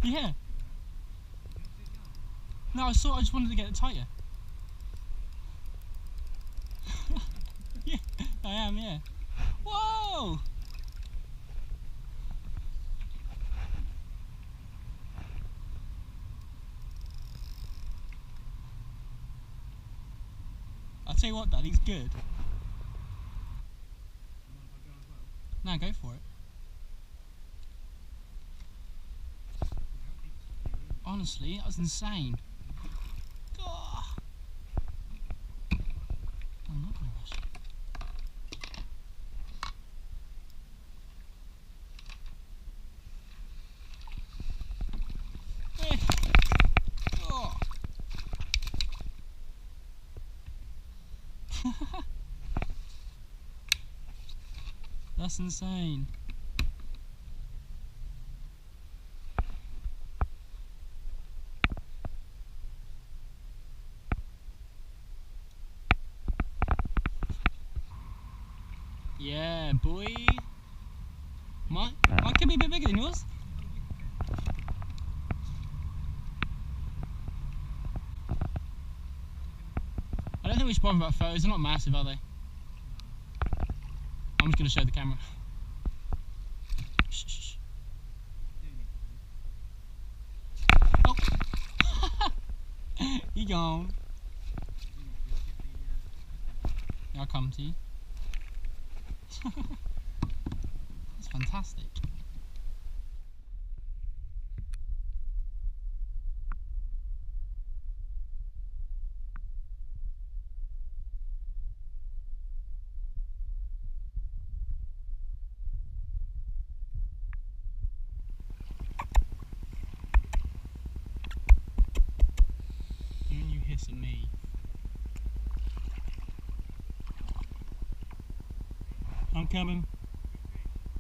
Yeah. No, I just wanted to get it tighter. Yeah, I am, yeah. Whoa! I'll tell you what, Dad, he's good. No, go for it. Honestly, that was insane. Oh. I'm not gonna rush it. Oh. That's insane. Yeah, boy. Mine could be a bit bigger than yours. I don't think we should bother about photos. They're not massive, are they? I'm just going to show the camera. Shh, shh, shh. Oh. You gone. I'll come to you. That's fantastic. Don't you hiss at me. I'm coming.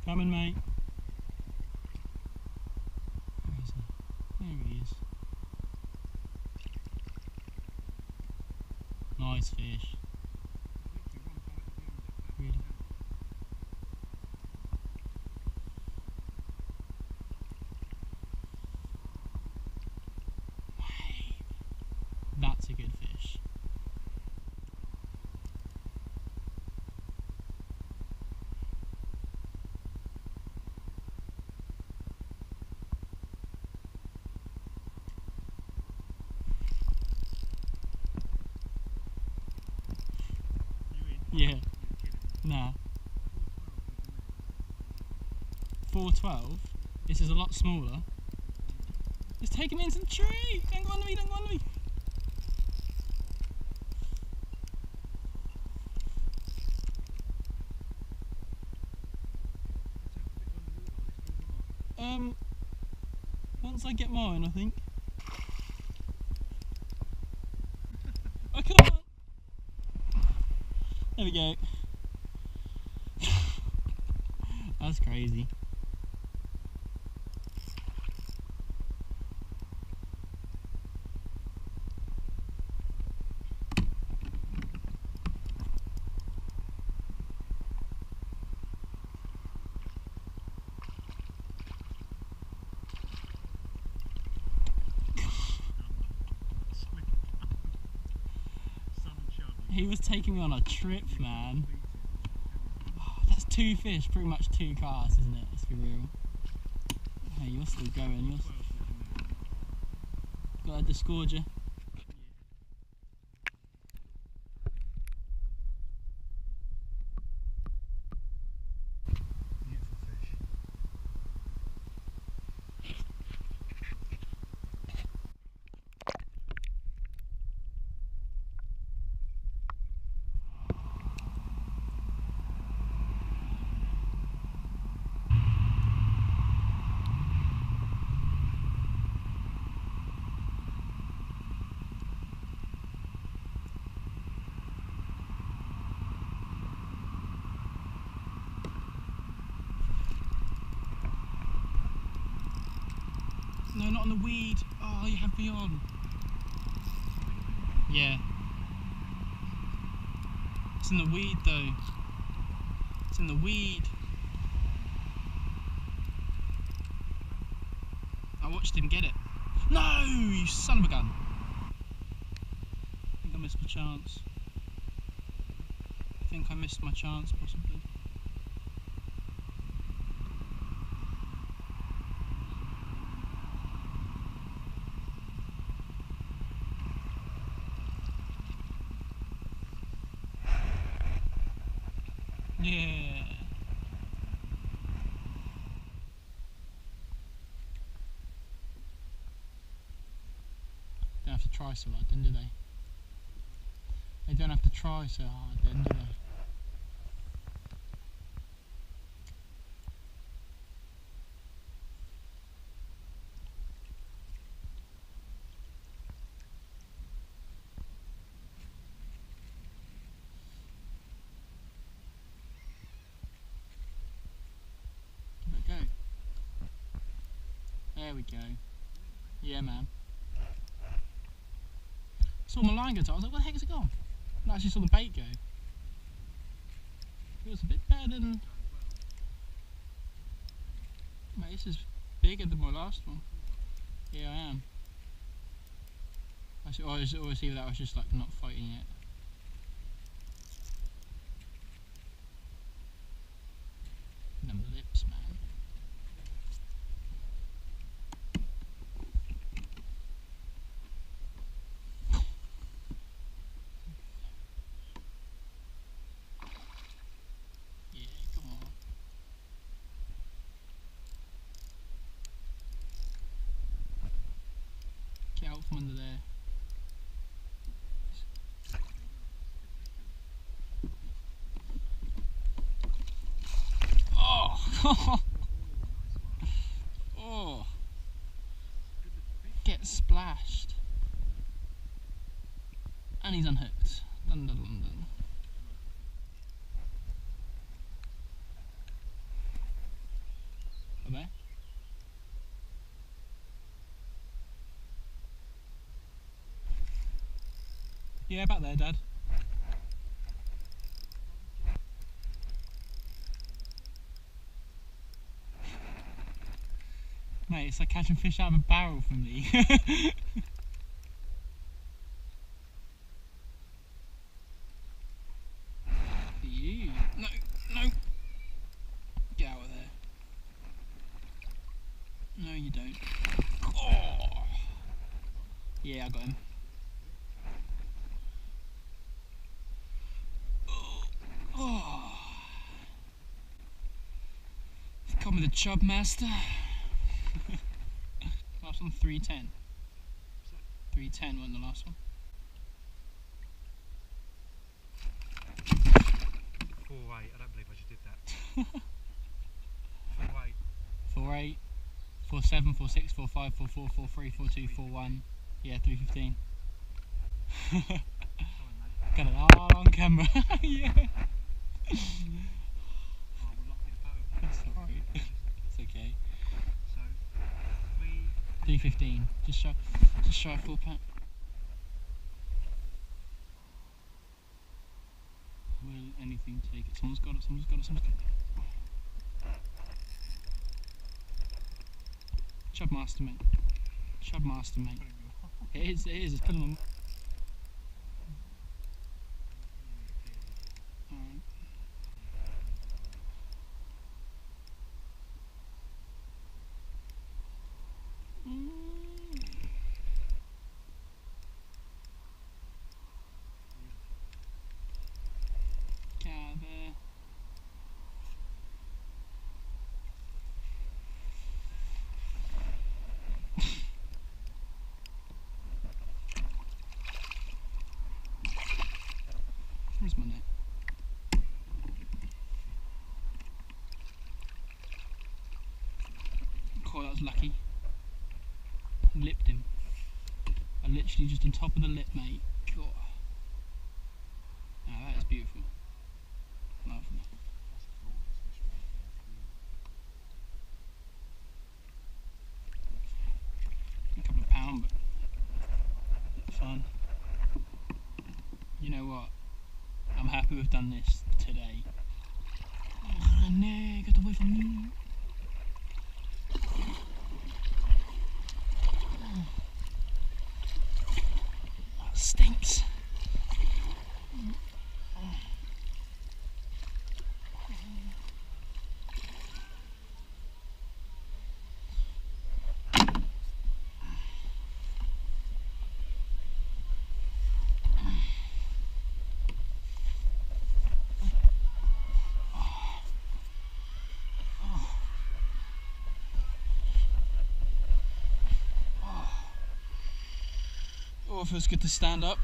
Coming, mate. Where is he? There he is. Nice fish. Really? That's a good fish. Yeah. Nah. 412. This is a lot smaller. Just take him into the tree. Don't go under me. Don't go under me. Once I get mine, I think. Oh, come on. There we go. That's crazy. He was taking me on a trip, man. Oh, that's 2 fish, pretty much 2 casts, isn't it? Let's be real. Hey, you're still going. Got a disgorger. No, not on the weed. Oh, you have me on. Yeah. It's in the weed though. It's in the weed. I watched him get it. No, you son of a gun. I think I missed my chance. I think I missed my chance, possibly. Yeah. Don't have to try so hard then, do they? They don't have to try so hard then, do they? Go. There we go. Yeah, man. Saw my line go to, I was like, where the heck has it gone? And I actually saw the bait go. It was a bit better than... Mate, this is bigger than my last one. Yeah, I am. I always see that I was just like not fighting it. Them lips, man. Get out from under there. Oh! Oh! Get splashed. And he's unhooked. Dun dun dun dun. Are they? Yeah, about there, Dad. Mate, it's like catching fish out of a barrel for me. You. No, no. Get out of there. No, you don't. Oh. Yeah, I got him. Oh. Come with the chub master. Last one 310. 310 won the last one. 4-8, I don't believe I just did that. 4-8. 4-8, 4-7, 4-6, 4-5, 4-4, 4-3, 4-2, 4-1. Yeah, 315. Got it all on camera. Yeah. Oh, we'll lock this photo. That's alright. It's okay. So, 315. Just shy of 4 pack. Will anything take it? Someone's got it, someone's got it, someone's got it. Chub master, mate. Chub master, mate. It is, it's pulling them. Alright. Get out of there. Where's my net? Oh, that was lucky. Lipped him. I literally just on top of the lip, mate. God. Oh, that is beautiful. Lovely. A couple of pounds, but fun. You know what? I'm happy we've done this today. Oh, no, get away from me. Oh, it feels good to stand up.